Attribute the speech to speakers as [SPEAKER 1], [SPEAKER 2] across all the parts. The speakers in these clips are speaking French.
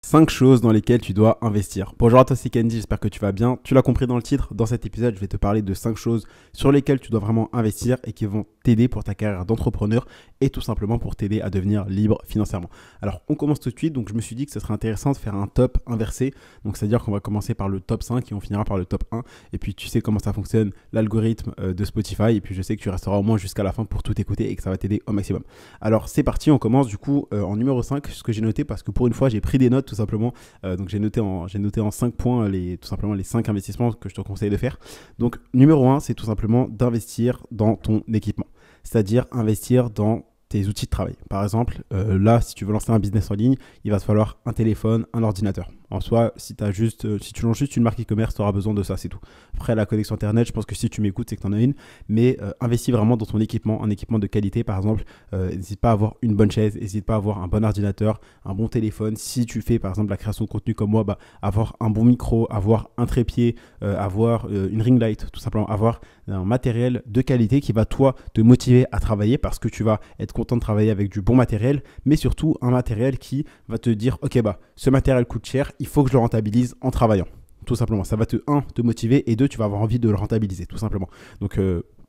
[SPEAKER 1] 5 choses dans lesquelles tu dois investir. Bonjour à toi, c'est Candy, j'espère que tu vas bien. Tu l'as compris dans le titre, dans cet épisode, je vais te parler de 5 choses sur lesquelles tu dois vraiment investir et qui vont t'aider pour ta carrière d'entrepreneur et tout simplement pour t'aider à devenir libre financièrement. Alors, on commence tout de suite, donc je me suis dit que ce serait intéressant de faire un top inversé. Donc, c'est-à-dire qu'on va commencer par le top 5 et on finira par le top 1. Et puis, tu sais comment ça fonctionne, l'algorithme de Spotify. Et puis, je sais que tu resteras au moins jusqu'à la fin pour tout écouter et que ça va t'aider au maximum. Alors, c'est parti, on commence du coup en numéro 5, ce que j'ai noté parce que pour une fois, j'ai pris des notes tout simplement. Donc j'ai noté en 5 points tout simplement les 5 investissements que je te conseille de faire. Donc numéro 1, c'est tout simplement d'investir dans ton équipement. C'est-à-dire investir dans tes outils de travail. Par exemple, là, si tu veux lancer un business en ligne, il va te falloir un téléphone, un ordinateur. En soi, si tu lances juste une marque e-commerce, tu auras besoin de ça, c'est tout. Après, la connexion Internet, je pense que si tu m'écoutes, c'est que tu en as une. Mais investis vraiment dans ton équipement, un équipement de qualité. Par exemple, n'hésite pas à avoir une bonne chaise, n'hésite pas à avoir un bon ordinateur, un bon téléphone. Si tu fais, par exemple, la création de contenu comme moi, avoir un bon micro, avoir un trépied, avoir une ring light, tout simplement, avoir un matériel de qualité qui va, toi, te motiver à travailler parce que tu vas être content de travailler avec du bon matériel, mais surtout un matériel qui va te dire, ok, ce matériel coûte cher, il faut que je le rentabilise en travaillant. Tout simplement, ça va te motiver et 2, tu vas avoir envie de le rentabiliser, tout simplement. Donc,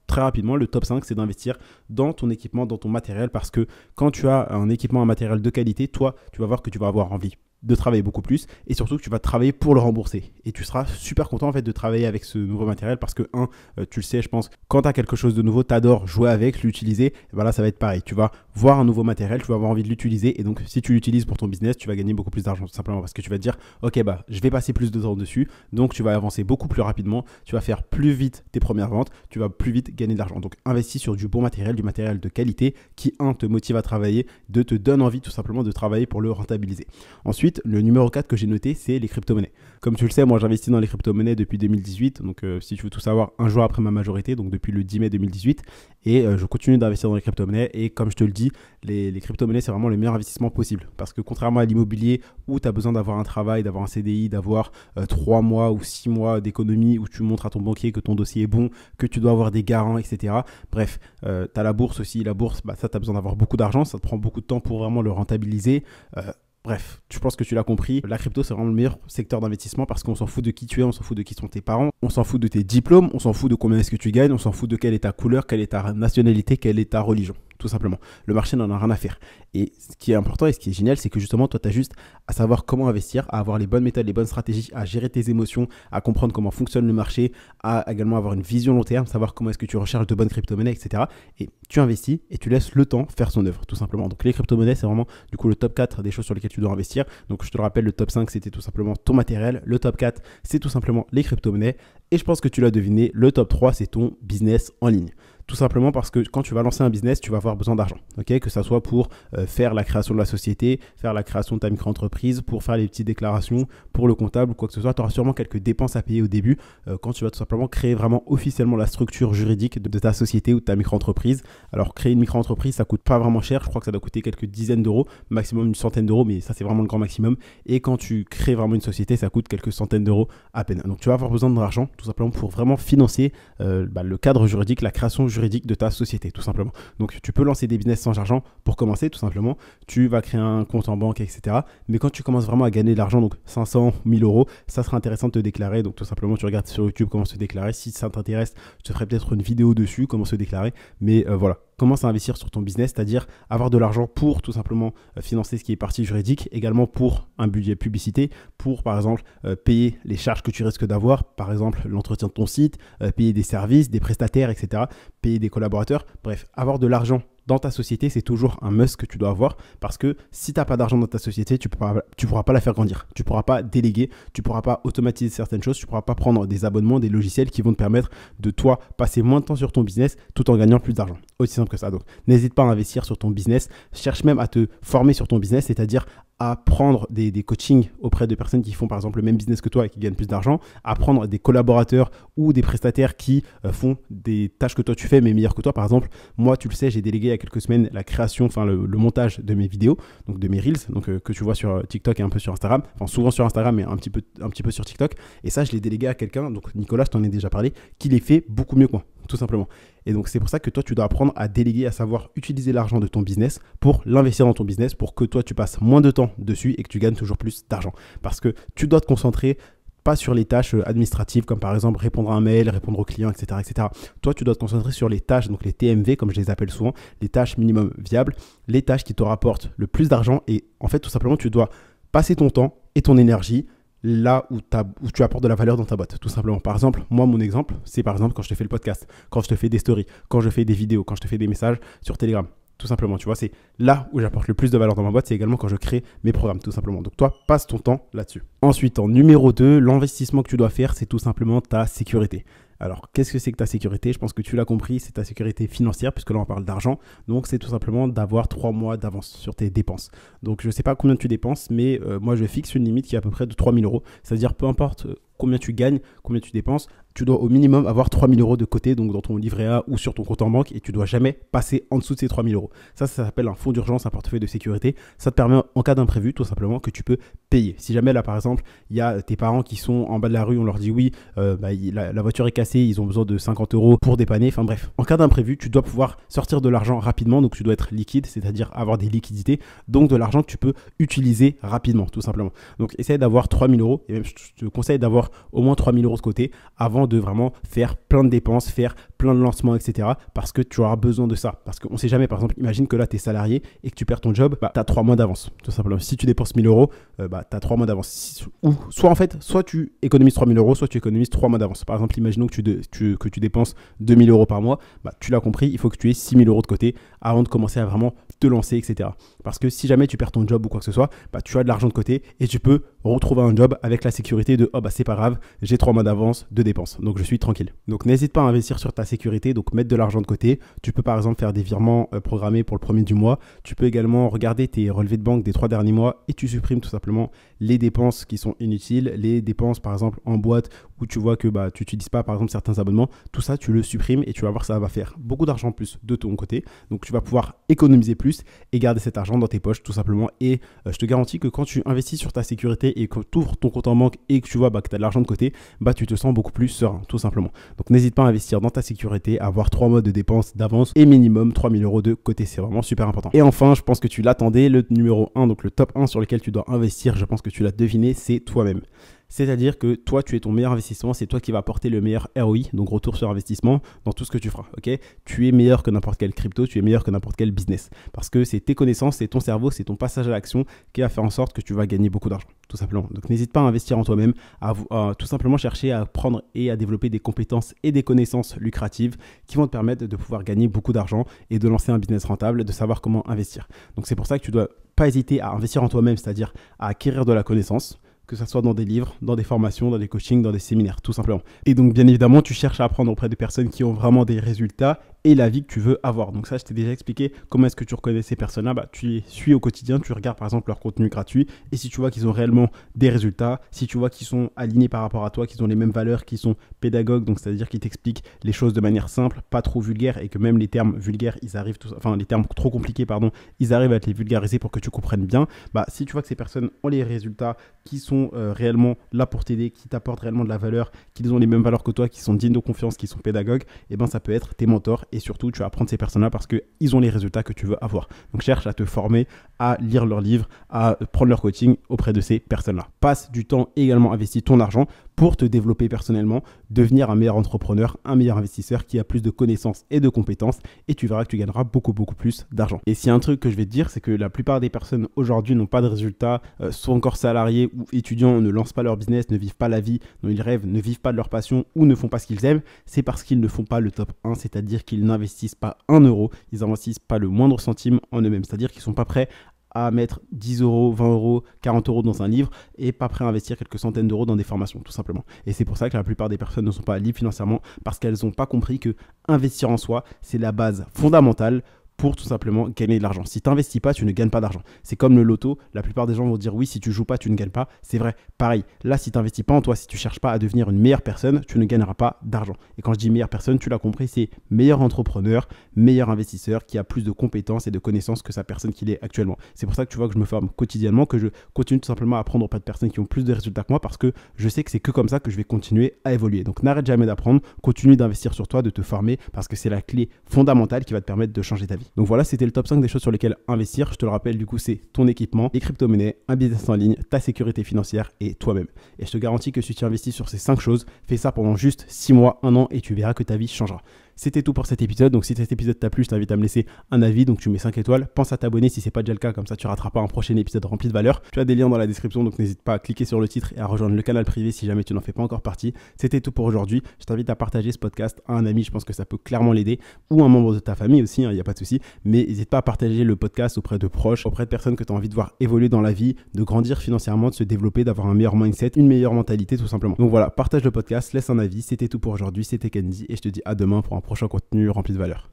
[SPEAKER 1] très rapidement, le top 5, c'est d'investir dans ton équipement, dans ton matériel, parce que quand tu as un équipement, un matériel de qualité, toi, tu vas voir que tu vas avoir envie de travailler beaucoup plus et surtout que tu vas travailler pour le rembourser et tu seras super content en fait de travailler avec ce nouveau matériel parce que tu le sais, je pense, quand tu as quelque chose de nouveau, tu adores jouer avec, l'utiliser, et ben là ça va être pareil, tu vas voir un nouveau matériel, tu vas avoir envie de l'utiliser et donc si tu l'utilises pour ton business, tu vas gagner beaucoup plus d'argent tout simplement parce que tu vas te dire ok je vais passer plus de temps dessus, donc tu vas avancer beaucoup plus rapidement, tu vas faire plus vite tes premières ventes, tu vas plus vite gagner de l'argent. Donc investis sur du bon matériel, du matériel de qualité qui te motive à travailler, te donne envie tout simplement de travailler pour le rentabiliser. Ensuite, le numéro 4 que j'ai noté, c'est les crypto-monnaies. Comme tu le sais, moi j'investis dans les crypto-monnaies depuis 2018. Donc si tu veux tout savoir, un jour après ma majorité, donc depuis le 10 mai 2018. Et je continue d'investir dans les crypto-monnaies. Et comme je te le dis, les crypto-monnaies, c'est vraiment le meilleur investissement possible. Parce que contrairement à l'immobilier, où tu as besoin d'avoir un travail, d'avoir un CDI, d'avoir 3 mois ou 6 mois d'économie, où tu montres à ton banquier que ton dossier est bon, que tu dois avoir des garants, etc. Bref, tu as la bourse aussi. La bourse, ça, tu as besoin d'avoir beaucoup d'argent. Ça te prend beaucoup de temps pour vraiment le rentabiliser. Bref, je pense que tu l'as compris, la crypto c'est vraiment le meilleur secteur d'investissement parce qu'on s'en fout de qui tu es, on s'en fout de qui sont tes parents, on s'en fout de tes diplômes, on s'en fout de combien est-ce que tu gagnes, on s'en fout de quelle est ta couleur, quelle est ta nationalité, quelle est ta religion, tout simplement. Le marché n'en a rien à faire. Et ce qui est important et ce qui est génial, c'est que justement toi tu as juste à savoir comment investir, à avoir les bonnes méthodes, les bonnes stratégies, à gérer tes émotions, à comprendre comment fonctionne le marché, à également avoir une vision long terme, savoir comment est-ce que tu recherches de bonnes crypto-monnaies, etc. Et tu investis et tu laisses le temps faire son œuvre, tout simplement. Donc les crypto-monnaies, c'est vraiment du coup le top 4 des choses sur lesquelles tu dois investir. Donc je te le rappelle, le top 5, c'était tout simplement ton matériel. Le top 4, c'est tout simplement les crypto-monnaies. Et je pense que tu l'as deviné, le top 3, c'est ton business en ligne. Tout simplement parce que quand tu vas lancer un business, tu vas avoir besoin d'argent. Okay, que ça soit pour faire la création de la société, faire la création de ta micro-entreprise, pour faire les petites déclarations, pour le comptable ou quoi que ce soit. Tu auras sûrement quelques dépenses à payer au début quand tu vas tout simplement créer vraiment officiellement la structure juridique de ta société ou de ta micro-entreprise. Alors créer une micro-entreprise, ça coûte pas vraiment cher. Je crois que ça doit coûter quelques dizaines d'euros, maximum une centaine d'euros, mais ça c'est vraiment le grand maximum. Et quand tu crées vraiment une société, ça coûte quelques centaines d'euros à peine. Donc tu vas avoir besoin d'argent tout simplement pour vraiment financer le cadre juridique, la création juridique de ta société, tout simplement. Donc, tu peux lancer des business sans argent pour commencer, tout simplement. Tu vas créer un compte en banque, etc. Mais quand tu commences vraiment à gagner de l'argent, donc 500, 1000 euros, ça sera intéressant de te déclarer. Donc, tout simplement, tu regardes sur YouTube comment se déclarer. Si ça t'intéresse, je te ferai peut-être une vidéo dessus, comment se déclarer. Mais voilà. Commence à investir sur ton business, c'est-à-dire avoir de l'argent pour tout simplement financer ce qui est partie juridique, également pour un budget publicité, pour par exemple payer les charges que tu risques d'avoir, par exemple l'entretien de ton site, payer des services, des prestataires, etc., payer des collaborateurs, bref, avoir de l'argent dans ta société, c'est toujours un must que tu dois avoir parce que si tu n'as pas d'argent dans ta société, tu pourras pas la faire grandir. Tu ne pourras pas déléguer, tu ne pourras pas automatiser certaines choses, tu ne pourras pas prendre des abonnements, des logiciels qui vont te permettre de toi passer moins de temps sur ton business tout en gagnant plus d'argent. Aussi simple que ça. Donc, n'hésite pas à investir sur ton business. Cherche même à te former sur ton business, c'est-à-dire à prendre des coachings auprès de personnes qui font par exemple le même business que toi et qui gagnent plus d'argent, à prendre des collaborateurs ou des prestataires qui font des tâches que toi tu fais mais meilleures que toi. Par exemple, moi tu le sais, j'ai délégué il y a quelques semaines la création, enfin le montage de mes vidéos, donc de mes Reels, donc que tu vois sur TikTok et un peu sur Instagram, enfin souvent sur Instagram mais un petit peu sur TikTok. Et ça je l'ai délégué à quelqu'un, donc Nicolas, je t'en ai déjà parlé, qui les fait beaucoup mieux que moi, tout simplement. Et donc c'est pour ça que toi tu dois apprendre à déléguer, à savoir utiliser l'argent de ton business pour l'investir dans ton business, pour que toi tu passes moins de temps dessus et que tu gagnes toujours plus d'argent. Parce que tu dois te concentrer pas sur les tâches administratives comme par exemple répondre à un mail, répondre aux clients, etc., etc. Toi, tu dois te concentrer sur les tâches, donc les TMV comme je les appelle souvent, les tâches minimum viables, les tâches qui te rapportent le plus d'argent et en fait tout simplement tu dois passer ton temps et ton énergie là où tu apportes de la valeur dans ta boîte, tout simplement. Par exemple, moi, mon exemple, c'est par exemple quand je te fais le podcast, quand je te fais des stories, quand je fais des vidéos, quand je te fais des messages sur Telegram. Tout simplement, tu vois, c'est là où j'apporte le plus de valeur dans ma boîte, c'est également quand je crée mes programmes, tout simplement. Donc toi, passe ton temps là-dessus. Ensuite, en numéro 2, l'investissement que tu dois faire, c'est tout simplement ta sécurité. Alors, qu'est-ce que c'est que ta sécurité? Je pense que tu l'as compris, c'est ta sécurité financière, puisque là, on parle d'argent. Donc, c'est tout simplement d'avoir 3 mois d'avance sur tes dépenses. Donc, je ne sais pas combien tu dépenses, mais moi, je fixe une limite qui est à peu près de 3 000 euros. C'est-à-dire, peu importe combien tu gagnes, combien tu dépenses, tu dois au minimum avoir 3 000 euros de côté, donc dans ton livret A ou sur ton compte en banque, et tu dois jamais passer en dessous de ces 3 000 euros. Ça s'appelle un fonds d'urgence, un portefeuille de sécurité. Ça te permet, en cas d'imprévu, tout simplement, que tu peux payer. Si jamais, là, par exemple, il y a tes parents qui sont en bas de la rue, on leur dit oui, la voiture est cassée, ils ont besoin de 50 euros pour dépanner. Enfin bref, en cas d'imprévu, tu dois pouvoir sortir de l'argent rapidement, donc tu dois être liquide, c'est-à-dire avoir des liquidités, donc de l'argent que tu peux utiliser rapidement, tout simplement. Donc, essaye d'avoir 3 000 euros, et même je te conseille d'avoir au moins 3 000 euros de côté avant de vraiment faire plein de dépenses, faire plein de lancements, etc. Parce que tu auras besoin de ça. Parce qu'on ne sait jamais, par exemple, imagine que là, tu es salarié et que tu perds ton job, tu as 3 mois d'avance, tout simplement. Si tu dépenses 1 000 euros, tu as 3 mois d'avance. Ou soit tu économises 3 000 euros, soit tu économises 3 mois d'avance. Par exemple, imaginons que tu dépenses 2 000 euros par mois, tu l'as compris, il faut que tu aies 6 000 euros de côté avant de commencer à vraiment te lancer, etc. Parce que si jamais tu perds ton job ou quoi que ce soit, tu as de l'argent de côté et tu peux retrouver un job avec la sécurité de c'est pas grave, j'ai 3 mois d'avance de dépenses, donc je suis tranquille. Donc n'hésite pas à investir sur ta sécurité, donc mettre de l'argent de côté. Tu peux par exemple faire des virements programmés pour le premier du mois. Tu peux également regarder tes relevés de banque des 3 derniers mois et tu supprimes tout simplement les dépenses qui sont inutiles, les dépenses par exemple en boîte où tu vois que tu n'utilises pas par exemple certains abonnements. Tout ça, tu le supprimes et tu vas voir, ça va faire beaucoup d'argent en plus de ton côté. Donc tu vas pouvoir économiser plus et garder cet argent dans tes poches tout simplement. Et je te garantis que quand tu investis sur ta sécurité et que tu ouvres ton compte en banque et que tu vois que tu as de l'argent de côté, tu te sens beaucoup plus serein tout simplement. Donc n'hésite pas à investir dans ta sécurité, à avoir 3 mois de dépenses d'avance et minimum 3 000 euros de côté. C'est vraiment super important. Et enfin, je pense que tu l'attendais, le numéro 1, donc le top 1 sur lequel tu dois investir, je pense que tu l'as deviné, c'est toi-même. C'est-à-dire que toi, tu es ton meilleur investissement, c'est toi qui vas apporter le meilleur ROI, donc retour sur investissement, dans tout ce que tu feras. Okay, tu es meilleur que n'importe quel crypto, tu es meilleur que n'importe quel business. Parce que c'est tes connaissances, c'est ton cerveau, c'est ton passage à l'action qui va faire en sorte que tu vas gagner beaucoup d'argent, tout simplement. Donc n'hésite pas à investir en toi-même, à tout simplement chercher à apprendre et à développer des compétences et des connaissances lucratives qui vont te permettre de pouvoir gagner beaucoup d'argent et de lancer un business rentable, de savoir comment investir. Donc c'est pour ça que tu ne dois pas hésiter à investir en toi-même, c'est-à-dire à acquérir de la connaissance, que ce soit dans des livres, dans des formations, dans des coachings, dans des séminaires, tout simplement. Et donc, bien évidemment, tu cherches à apprendre auprès de personnes qui ont vraiment des résultats et la vie que tu veux avoir. Donc ça, je t'ai déjà expliqué comment est-ce que tu reconnais ces personnes-là. Tu les suis au quotidien, tu regardes par exemple leur contenu gratuit et si tu vois qu'ils ont réellement des résultats, si tu vois qu'ils sont alignés par rapport à toi, qu'ils ont les mêmes valeurs, qu'ils sont pédagogues, donc c'est-à-dire qu'ils t'expliquent les choses de manière simple, pas trop vulgaire et que même les termes vulgaires, les termes trop compliqués, ils arrivent à te les vulgariser pour que tu comprennes bien. Si tu vois que ces personnes ont les résultats, qui sont réellement là pour t'aider, qui t'apportent réellement de la valeur, qu'ils ont les mêmes valeurs que toi, qui sont dignes de confiance, qui sont pédagogues, ça peut être tes mentors. Et surtout, tu vas apprendre ces personnes-là parce qu'ils ont les résultats que tu veux avoir. Donc, cherche à te former, à lire leurs livres, à prendre leur coaching auprès de ces personnes-là. Passe du temps et également investis ton argent pour te développer personnellement, devenir un meilleur entrepreneur, un meilleur investisseur qui a plus de connaissances et de compétences et tu verras que tu gagneras beaucoup plus d'argent. Et s'il y a un truc que je vais te dire, c'est que la plupart des personnes aujourd'hui n'ont pas de résultats, sont encore salariés ou étudiants, ne lancent pas leur business, ne vivent pas la vie dont ils rêvent, ne vivent pas de leur passion ou ne font pas ce qu'ils aiment, c'est parce qu'ils ne font pas le top 1, c'est-à-dire qu'ils n'investissent pas 1 euro, ils n'investissent pas le moindre centime en eux-mêmes, c'est-à-dire qu'ils ne sont pas prêts à mettre 10 euros, 20 euros, 40 euros dans un livre et pas prêt à investir quelques centaines d'euros dans des formations, tout simplement. Et c'est pour ça que la plupart des personnes ne sont pas libres financièrement parce qu'elles n'ont pas compris que investir en soi, c'est la base fondamentale pour tout simplement gagner de l'argent. Si tu n'investis pas, tu ne gagnes pas d'argent. C'est comme le loto, la plupart des gens vont dire oui, si tu joues pas, tu ne gagnes pas. C'est vrai, pareil. Là, si tu n'investis pas en toi, si tu ne cherches pas à devenir une meilleure personne, tu ne gagneras pas d'argent. Et quand je dis meilleure personne, tu l'as compris, c'est meilleur entrepreneur, meilleur investisseur qui a plus de compétences et de connaissances que sa personne qu'il est actuellement. C'est pour ça que tu vois que je me forme quotidiennement, que je continue tout simplement à apprendre auprès de personnes qui ont plus de résultats que moi parce que je sais que c'est que comme ça que je vais continuer à évoluer. Donc n'arrête jamais d'apprendre, continue d'investir sur toi, de te former parce que c'est la clé fondamentale qui va te permettre de changer ta vie. Donc voilà, c'était le top 5 des choses sur lesquelles investir. Je te le rappelle, du coup, c'est ton équipement, les crypto-monnaies, un business en ligne, ta sécurité financière et toi-même. Et je te garantis que si tu investis sur ces 5 choses, fais ça pendant juste 6 mois, 1 an et tu verras que ta vie changera. C'était tout pour cet épisode. Donc si cet épisode t'a plu, je t'invite à me laisser un avis. Donc tu mets 5 étoiles. Pense à t'abonner si ce n'est pas déjà le cas. Comme ça, tu rateras pas un prochain épisode rempli de valeur. Tu as des liens dans la description. Donc n'hésite pas à cliquer sur le titre et à rejoindre le canal privé si jamais tu n'en fais pas encore partie. C'était tout pour aujourd'hui. Je t'invite à partager ce podcast à un ami. Je pense que ça peut clairement l'aider. Ou un membre de ta famille aussi. Il n'y a pas de souci. Mais n'hésite pas à partager le podcast auprès de proches, auprès de personnes que tu as envie de voir évoluer dans la vie, de grandir financièrement, de se développer, d'avoir un meilleur mindset, une meilleure mentalité tout simplement. Donc voilà, partage le podcast, laisse un avis. C'était tout pour aujourd'hui. C'était Kenzie et je te dis à demain pour un prochain contenu rempli de valeur.